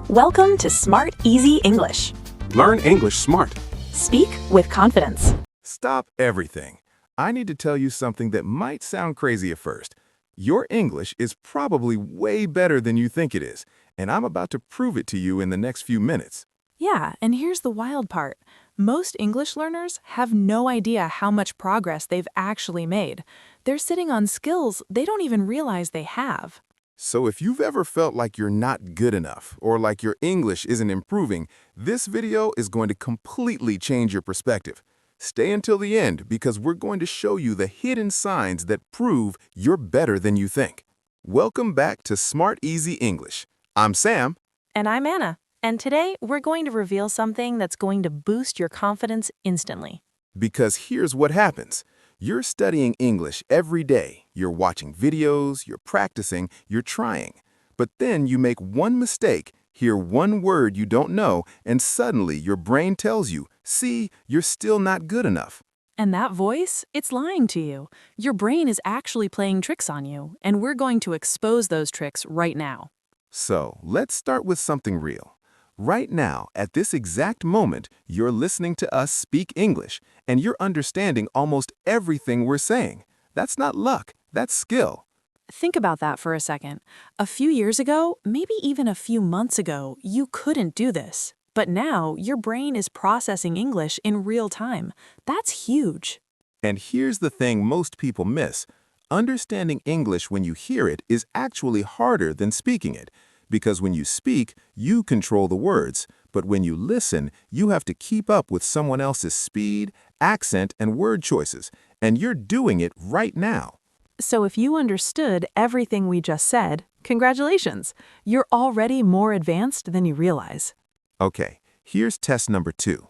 Welcome to Smart Easy English. Learn English smart. Speak with confidence. Stop everything. I need to tell you something that might sound crazy at first. Your English is probably way better than you think it is, and I'm about to prove it to you in the next few minutes. Yeah, and here's the wild part. Most English learners have no idea how much progress they've actually made. They're sitting on skills they don't even realize they have. So if you've ever felt like you're not good enough or like your English isn't improving, this video is going to completely change your perspective. Stay until the end because we're going to show you the hidden signs that prove you're better than you think. Welcome back to Smart Easy English. I'm Sam. And I'm Anna. And today we're going to reveal something that's going to boost your confidence instantly. Because here's what happens. You're studying English every day. You're watching videos, you're practicing, you're trying. But then you make one mistake, hear one word you don't know, and suddenly your brain tells you, see, you're still not good enough. And that voice, it's lying to you. Your brain is actually playing tricks on you, and we're going to expose those tricks right now. So let's start with something real. Right now, at this exact moment, you're listening to us speak English, and you're understanding almost everything we're saying. That's not luck, that's skill. Think about that for a second. A few years ago, maybe even a few months ago, you couldn't do this. But now, your brain is processing English in real time. That's huge. And here's the thing most people miss. Understanding English when you hear it is actually harder than speaking it. Because when you speak, you control the words, but when you listen, you have to keep up with someone else's speed, accent, and word choices, and you're doing it right now. So if you understood everything we just said, congratulations! You're already more advanced than you realize. Okay, here's test number 2.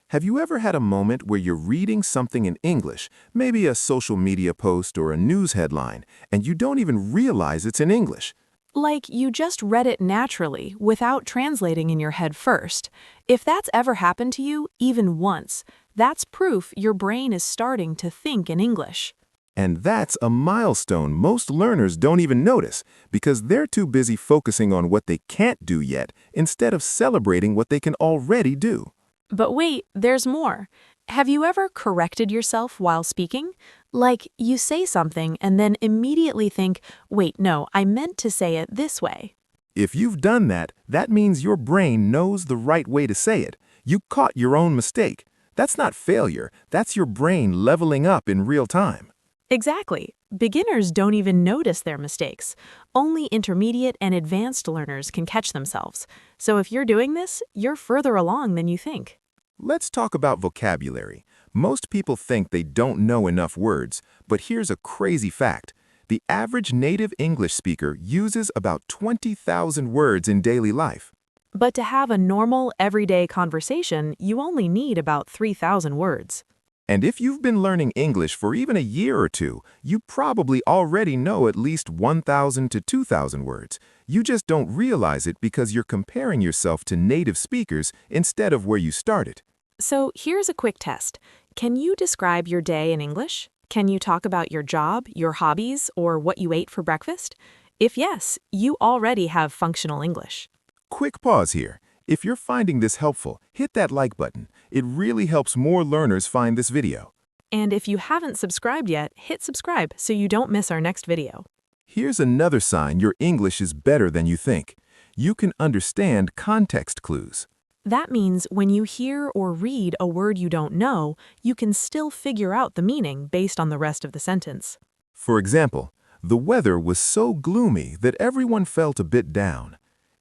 Have you ever had a moment where you're reading something in English, maybe a social media post or a news headline, and you don't even realize it's in English? Like you just read it naturally, without translating in your head first. If that's ever happened to you, even once, that's proof your brain is starting to think in English. And that's a milestone most learners don't even notice because they're too busy focusing on what they can't do yet instead of celebrating what they can already do. But wait, there's more. Have you ever corrected yourself while speaking? Like, you say something and then immediately think, wait, no, I meant to say it this way. If you've done that, that means your brain knows the right way to say it. You caught your own mistake. That's not failure. That's your brain leveling up in real time. Exactly. Beginners don't even notice their mistakes. Only intermediate and advanced learners can catch themselves. So if you're doing this, you're further along than you think. Let's talk about vocabulary. Most people think they don't know enough words, but here's a crazy fact. The average native English speaker uses about 20,000 words in daily life. But to have a normal, everyday conversation, you only need about 3,000 words. And if you've been learning English for even a year or two, you probably already know at least 1,000 to 2,000 words. You just don't realize it because you're comparing yourself to native speakers instead of where you started. So here's a quick test. Can you describe your day in English? Can you talk about your job, your hobbies, or what you ate for breakfast? If yes, you already have functional English. Quick pause here. If you're finding this helpful, hit that like button. It really helps more learners find this video. And if you haven't subscribed yet, hit subscribe so you don't miss our next video. Here's another sign your English is better than you think. You can understand context clues. That means when you hear or read a word you don't know, you can still figure out the meaning based on the rest of the sentence. For example, the weather was so gloomy that everyone felt a bit down.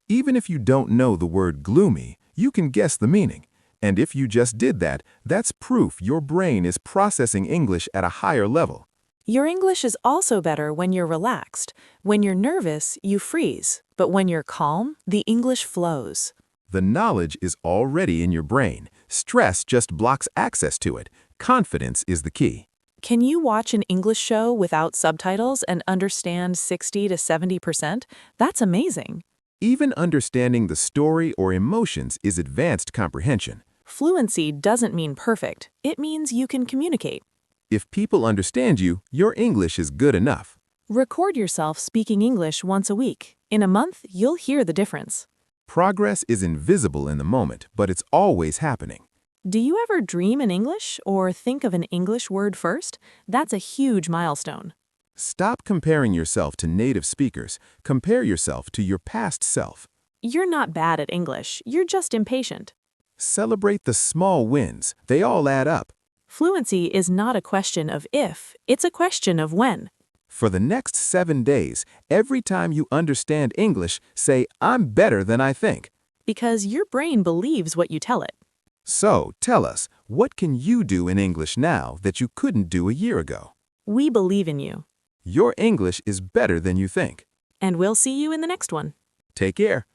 Even if you don't know the word gloomy, you can guess the meaning. And if you just did that, that's proof your brain is processing English at a higher level. Your English is also better when you're relaxed. When you're nervous, you freeze. But when you're calm, the English flows. The knowledge is already in your brain. Stress just blocks access to it. Confidence is the key. Can you watch an English show without subtitles and understand 60 to 70%? That's amazing. Even understanding the story or emotions is advanced comprehension. Fluency doesn't mean perfect. It means you can communicate. If people understand you, your English is good enough. Record yourself speaking English once a week. In a month, you'll hear the difference. Progress is invisible in the moment, but it's always happening. Do you ever dream in English or think of an English word first? That's a huge milestone. Stop comparing yourself to native speakers. Compare yourself to your past self. You're not bad at English, you're just impatient. Celebrate the small wins. They all add up. Fluency is not a question of if, it's a question of when. For the next 7 days, every time you understand English, say, "I'm better than I think." Because your brain believes what you tell it. So, tell us, what can you do in English now that you couldn't do a year ago? We believe in you. Your English is better than you think. And we'll see you in the next one. Take care.